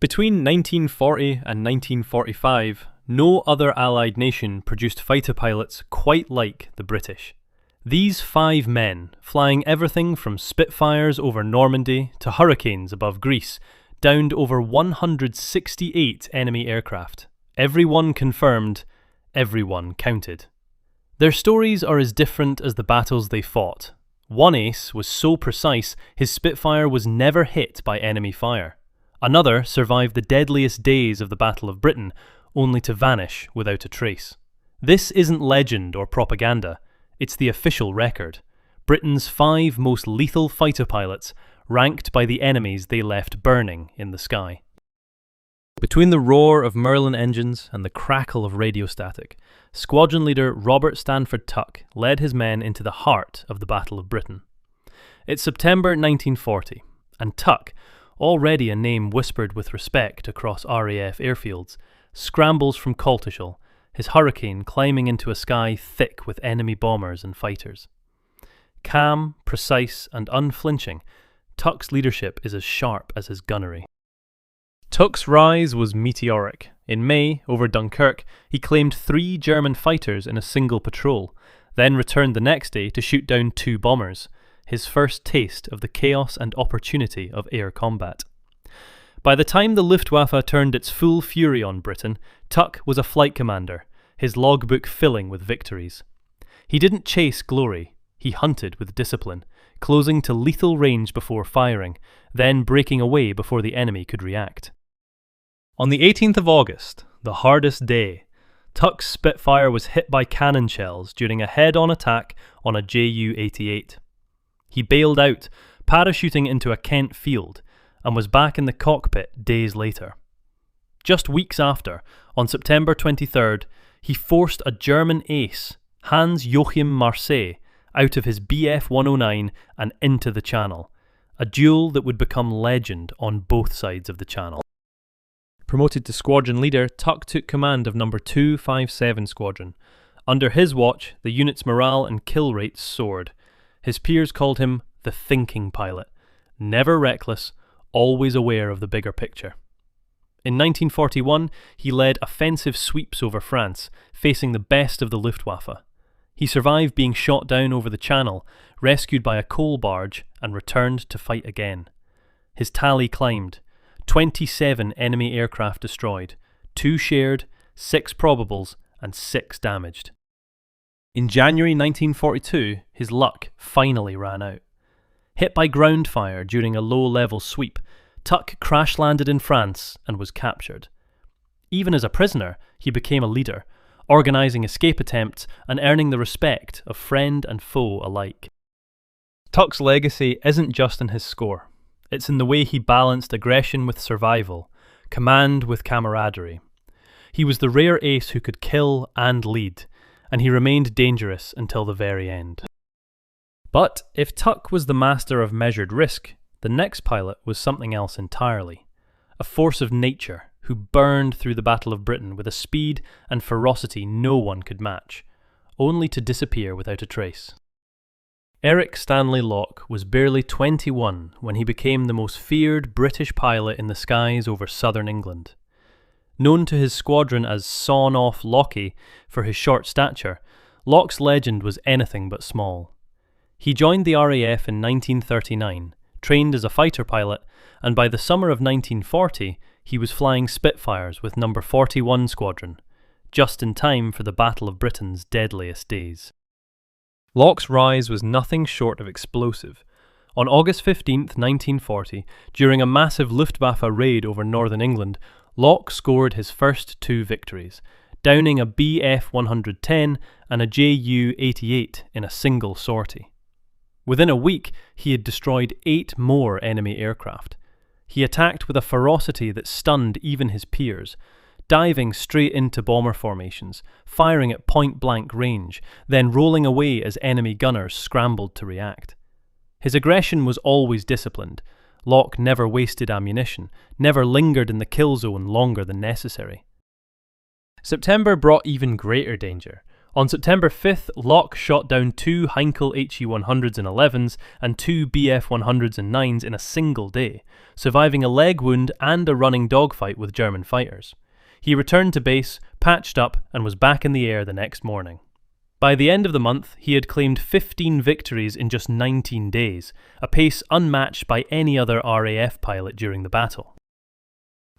Between 1940 and 1945, no other Allied nation produced fighter pilots quite like the British. These 5 men, flying everything from Spitfires over Normandy to Hurricanes above Greece, downed over 168 enemy aircraft. Everyone confirmed, everyone counted. Their stories are as different as the battles they fought. One ace was so precise his Spitfire was never hit by enemy fire. Another survived the deadliest days of the Battle of Britain, only to vanish without a trace. This isn't legend or propaganda, it's the official record. Britain's 5 most lethal fighter pilots, ranked by the enemies they left burning in the sky. Between the roar of Merlin engines and the crackle of radio static, squadron leader Robert Stanford Tuck led his men into the heart of the Battle of Britain. It's September 1940, and Tuck, already a name whispered with respect across RAF airfields, scrambles from Coltishall, his Hurricane climbing into a sky thick with enemy bombers and fighters. Calm, precise, and unflinching, Tuck's leadership is as sharp as his gunnery. Tuck's rise was meteoric. In May, over Dunkirk, he claimed 3 German fighters in a single patrol, then returned the next day to shoot down 2 bombers, his first taste of the chaos and opportunity of air combat. By the time the Luftwaffe turned its full fury on Britain, Tuck was a flight commander, his logbook filling with victories. He didn't chase glory, he hunted with discipline, closing to lethal range before firing, then breaking away before the enemy could react. On the 18th of August, the hardest day, Tuck's Spitfire was hit by cannon shells during a head-on attack on a Ju-88. He bailed out, parachuting into a Kent field, and was back in the cockpit days later. Just weeks after, on September 23rd, he forced a German ace, Hans Joachim Marseille, out of his Bf 109 and into the Channel, a duel that would become legend on both sides of the Channel. Promoted to squadron leader, Tuck took command of No. 257 Squadron. Under his watch, the unit's morale and kill rates soared. His peers called him the thinking pilot, never reckless, always aware of the bigger picture. In 1941, he led offensive sweeps over France, facing the best of the Luftwaffe. He survived being shot down over the Channel, rescued by a coal barge, and returned to fight again. His tally climbed. 27 enemy aircraft destroyed, 2 shared, 6 probables, and 6 damaged. In January 1942, his luck finally ran out. Hit by ground fire during a low-level sweep, Tuck crash-landed in France and was captured. Even as a prisoner, he became a leader, organising escape attempts and earning the respect of friend and foe alike. Tuck's legacy isn't just in his score. It's in the way he balanced aggression with survival, command with camaraderie. He was the rare ace who could kill and lead, and he remained dangerous until the very end. But if Tuck was the master of measured risk, the next pilot was something else entirely. A force of nature who burned through the Battle of Britain with a speed and ferocity no one could match, only to disappear without a trace. Eric Stanley Locke was barely 21 when he became the most feared British pilot in the skies over southern England. Known to his squadron as Sawn-Off Lockie for his short stature, Locke's legend was anything but small. He joined the RAF in 1939, trained as a fighter pilot, and by the summer of 1940 he was flying Spitfires with No. 41 Squadron, just in time for the Battle of Britain's deadliest days. Locke's rise was nothing short of explosive. On August 15, 1940, during a massive Luftwaffe raid over northern England, Locke scored his first 2 victories, downing a Bf 110 and a Ju-88 in a single sortie. Within a week, he had destroyed 8 more enemy aircraft. He attacked with a ferocity that stunned even his peers, diving straight into bomber formations, firing at point-blank range, then rolling away as enemy gunners scrambled to react. His aggression was always disciplined. Locke never wasted ammunition, never lingered in the kill zone longer than necessary. September brought even greater danger. On September 5th, Locke shot down 2 Heinkel HE-100s and 11s and 2 BF-100s and 9s in a single day, surviving a leg wound and a running dogfight with German fighters. He returned to base, patched up, and was back in the air the next morning. By the end of the month, he had claimed 15 victories in just 19 days, a pace unmatched by any other RAF pilot during the battle.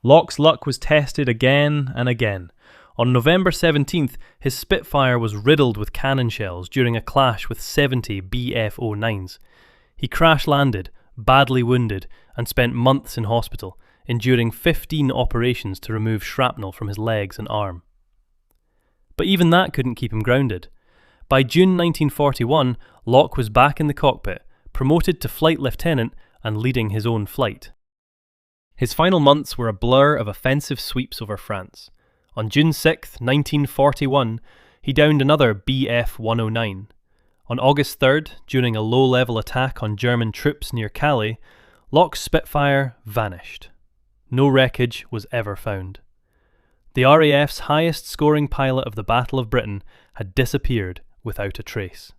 Locke's luck was tested again and again. On November 17th, his Spitfire was riddled with cannon shells during a clash with 70 BF-09s. He crash-landed, badly wounded, and spent months in hospital, enduring 15 operations to remove shrapnel from his legs and arm. But even that couldn't keep him grounded. By June 1941, Locke was back in the cockpit, promoted to flight lieutenant and leading his own flight. His final months were a blur of offensive sweeps over France. On June 6, 1941, he downed another BF-109. On August 3rd, during a low-level attack on German troops near Calais, Locke's Spitfire vanished. No wreckage was ever found. The RAF's highest-scoring pilot of the Battle of Britain had disappeared without a trace.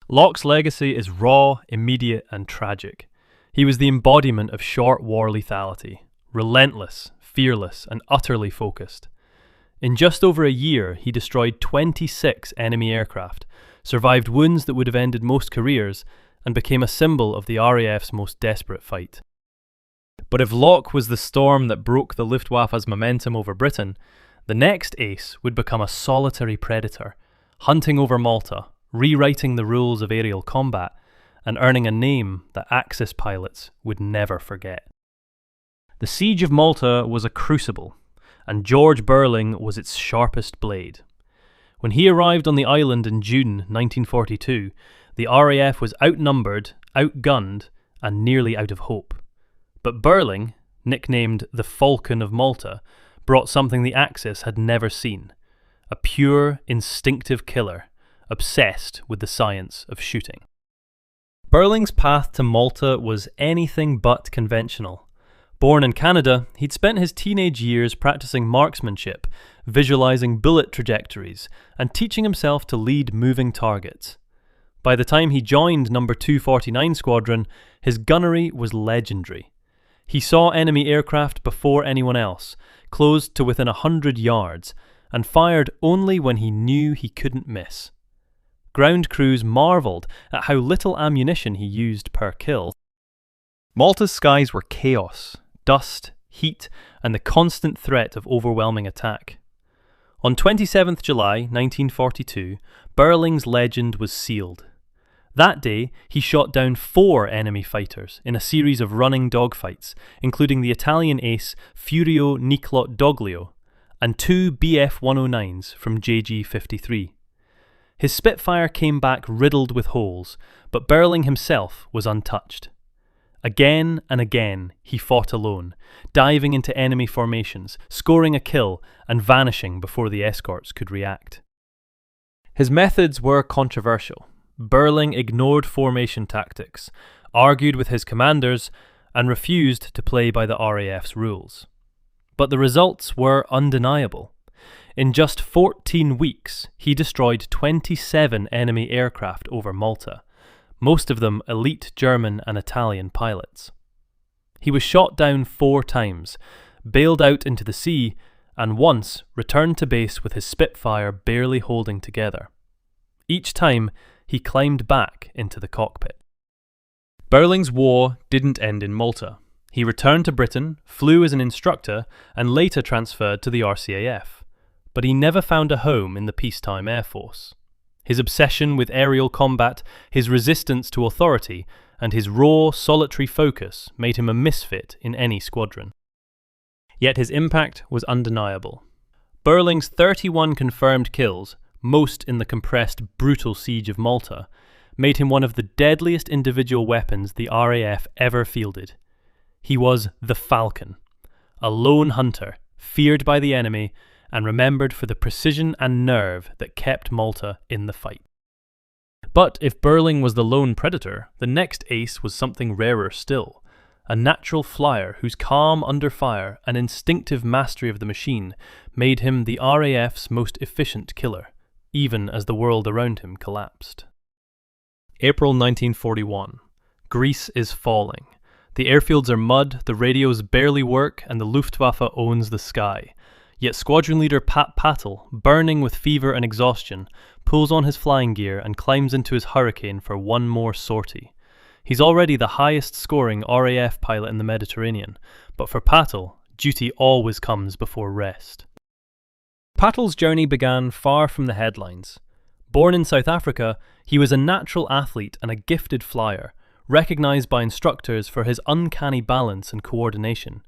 Locke's legacy is raw, immediate, and tragic. He was the embodiment of short war lethality, relentless, fearless, and utterly focused. In just over a year, he destroyed 26 enemy aircraft, survived wounds that would have ended most careers, and became a symbol of the RAF's most desperate fight. But if Locke was the storm that broke the Luftwaffe's momentum over Britain, the next ace would become a solitary predator, hunting over Malta, rewriting the rules of aerial combat, and earning a name that Axis pilots would never forget. The Siege of Malta was a crucible, and George Burling was its sharpest blade. When he arrived on the island in June 1942, the RAF was outnumbered, outgunned, and nearly out of hope. But Burling, nicknamed the Falcon of Malta, brought something the Axis had never seen: a pure, instinctive killer, obsessed with the science of shooting. Burling's path to Malta was anything but conventional. Born in Canada, he'd spent his teenage years practicing marksmanship, visualizing bullet trajectories, and teaching himself to lead moving targets. By the time he joined No. 249 Squadron, his gunnery was legendary. He saw enemy aircraft before anyone else, closed to within 100 yards, and fired only when he knew he couldn't miss. Ground crews marvelled at how little ammunition he used per kill. Malta's skies were chaos, dust, heat, and the constant threat of overwhelming attack. On 27th July 1942, Burling's legend was sealed. That day, he shot down 4 enemy fighters in a series of running dogfights, including the Italian ace Furio Nicolot Doglio and 2 BF-109s from JG-53. His Spitfire came back riddled with holes, but Burling himself was untouched. Again and again, he fought alone, diving into enemy formations, scoring a kill, and vanishing before the escorts could react. His methods were controversial. Burling ignored formation tactics, argued with his commanders, and refused to play by the RAF's rules. But the results were undeniable. In just 14 weeks, he destroyed 27 enemy aircraft over Malta, most of them elite German and Italian pilots. He was shot down 4 times, bailed out into the sea, and once returned to base with his Spitfire barely holding together. Each time, he climbed back into the cockpit. Burling's war didn't end in Malta. He returned to Britain, flew as an instructor, and later transferred to the RCAF. But he never found a home in the peacetime Air Force. His obsession with aerial combat, his resistance to authority, and his raw, solitary focus made him a misfit in any squadron. Yet his impact was undeniable. Burling's 31 confirmed kills, most in the compressed, brutal siege of Malta, made him one of the deadliest individual weapons the RAF ever fielded. He was the Falcon, a lone hunter, feared by the enemy, and remembered for the precision and nerve that kept Malta in the fight. But if Burling was the lone predator, the next ace was something rarer still, a natural flyer whose calm under fire and instinctive mastery of the machine made him the RAF's most efficient killer, even as the world around him collapsed. April 1941. Greece is falling. The airfields are mud, the radios barely work, and the Luftwaffe owns the sky. Yet squadron leader Pattle, burning with fever and exhaustion, pulls on his flying gear and climbs into his Hurricane for one more sortie. He's already the highest scoring RAF pilot in the Mediterranean, but for Pattle, duty always comes before rest. Pattle's journey began far from the headlines. Born in South Africa, he was a natural athlete and a gifted flyer, recognised by instructors for his uncanny balance and coordination.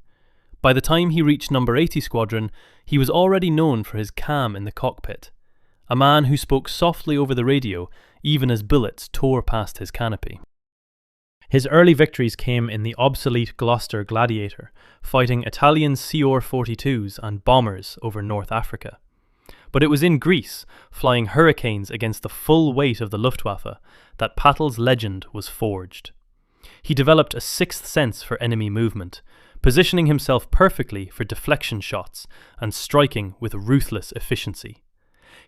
By the time he reached No. 80 Squadron, he was already known for his calm in the cockpit, a man who spoke softly over the radio even as bullets tore past his canopy. His early victories came in the obsolete Gloucester Gladiator, fighting Italian CR-42s and bombers over North Africa. But it was in Greece, flying Hurricanes against the full weight of the Luftwaffe, that Pattle's legend was forged. He developed a sixth sense for enemy movement, positioning himself perfectly for deflection shots and striking with ruthless efficiency.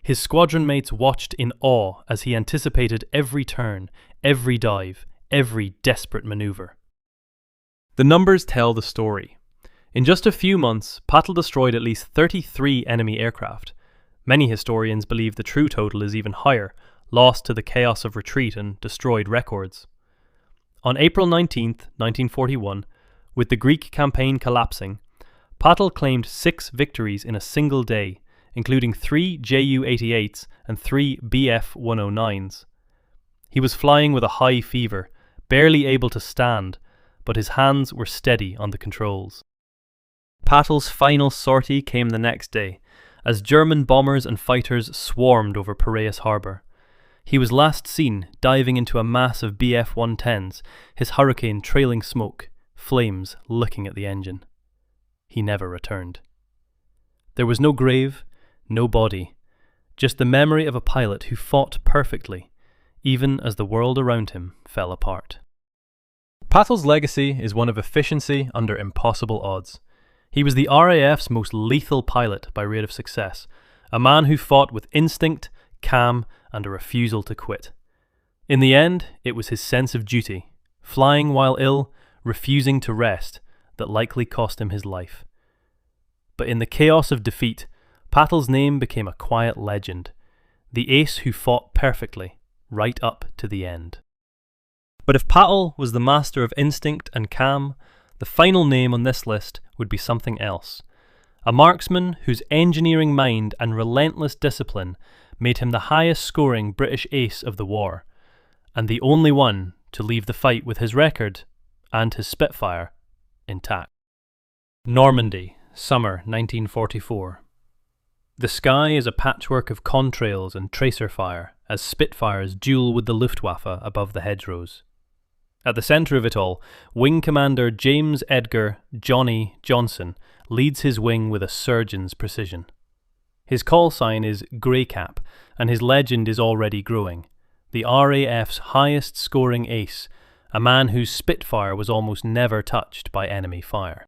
His squadron mates watched in awe as he anticipated every turn, every dive, every desperate manoeuvre. The numbers tell the story. In just a few months, Pattle destroyed at least 33 enemy aircraft. Many historians believe the true total is even higher, lost to the chaos of retreat and destroyed records. On April 19, 1941, with the Greek campaign collapsing, Pattle claimed 6 victories in a single day, including 3 Ju-88s and 3 Bf-109s. He was flying with a high fever, barely able to stand, but his hands were steady on the controls. Pattle's final sortie came the next day, as German bombers and fighters swarmed over Piraeus harbour. He was last seen diving into a mass of Bf-110s, his Hurricane trailing smoke, flames licking at the engine. He never returned. There was no grave, no body, just the memory of a pilot who fought perfectly, even as the world around him fell apart. Pattle's legacy is one of efficiency under impossible odds. He was the RAF's most lethal pilot by rate of success, a man who fought with instinct, calm, and a refusal to quit. In the end, it was his sense of duty, flying while ill, refusing to rest, that likely cost him his life. But in the chaos of defeat, Pattle's name became a quiet legend, the ace who fought perfectly, right up to the end. But if Pattle was the master of instinct and calm, the final name on this list would be something else. A marksman whose engineering mind and relentless discipline made him the highest scoring British ace of the war, and the only one to leave the fight with his record and his Spitfire intact. Normandy, summer 1944. The sky is a patchwork of contrails and tracer fire as Spitfires duel with the Luftwaffe above the hedgerows. At the centre of it all, Wing Commander James Edgar Johnny Johnson leads his wing with a surgeon's precision. His call sign is Grey Cap, and his legend is already growing. The RAF's highest scoring ace, a man whose Spitfire was almost never touched by enemy fire.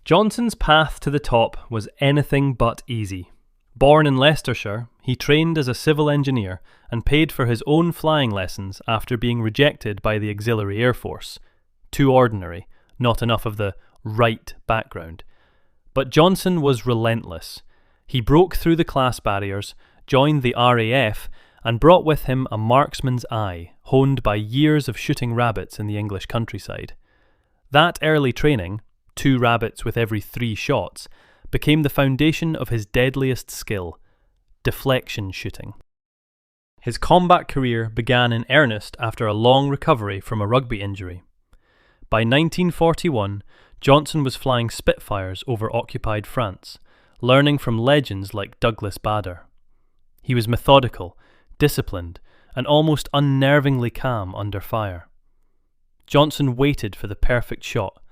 Johnson's path to the top was anything but easy. Born in Leicestershire, he trained as a civil engineer and paid for his own flying lessons after being rejected by the Auxiliary Air Force. Too ordinary, not enough of the right background. But Johnson was relentless. He broke through the class barriers, joined the RAF, and brought with him a marksman's eye, honed by years of shooting rabbits in the English countryside. That early training, 2 rabbits with every 3 shots, became the foundation of his deadliest skill, deflection shooting. His combat career began in earnest after a long recovery from a rugby injury. By 1941, Johnson was flying Spitfires over occupied France, learning from legends like Douglas Bader. He was methodical, disciplined, and almost unnervingly calm under fire. Johnson waited for the perfect shot,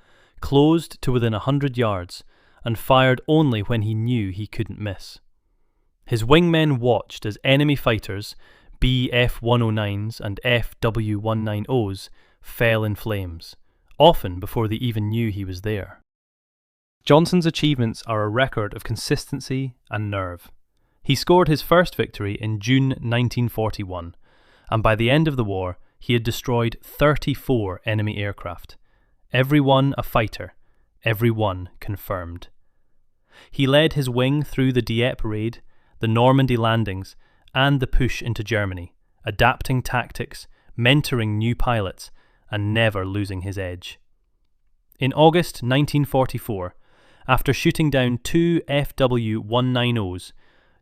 closed to within 100 yards, and fired only when he knew he couldn't miss. His wingmen watched as enemy fighters, Bf-109s and FW-190s, fell in flames, often before they even knew he was there. Johnson's achievements are a record of consistency and nerve. He scored his first victory in June 1941, and by the end of the war, he had destroyed 34 enemy aircraft, every one a fighter, every one confirmed. He led his wing through the Dieppe raid, the Normandy landings, and the push into Germany, adapting tactics, mentoring new pilots, and never losing his edge. In August 1944, after shooting down 2 FW190s,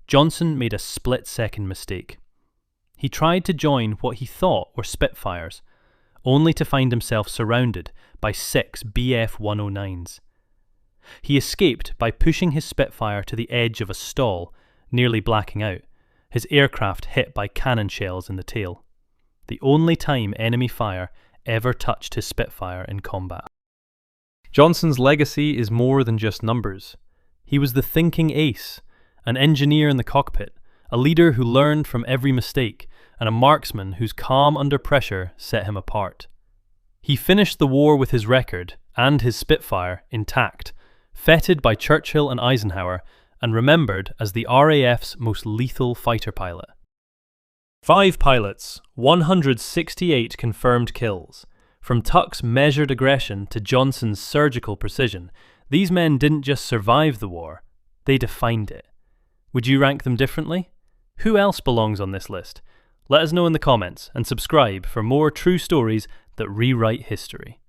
Johnson made a split-second mistake. He tried to join what he thought were Spitfires, only to find himself surrounded by 6 BF-109s. He escaped by pushing his Spitfire to the edge of a stall, nearly blacking out, his aircraft hit by cannon shells in the tail. The only time enemy fire ever touched his Spitfire in combat. Johnson's legacy is more than just numbers. He was the thinking ace, an engineer in the cockpit, a leader who learned from every mistake, and a marksman whose calm under pressure set him apart. He finished the war with his record, and his Spitfire, intact, feted by Churchill and Eisenhower, and remembered as the RAF's most lethal fighter pilot. 5 pilots, 168 confirmed kills. From Tuck's measured aggression to Johnson's surgical precision, these men didn't just survive the war, they defined it. Would you rank them differently? Who else belongs on this list? Let us know in the comments and subscribe for more true stories that rewrite history.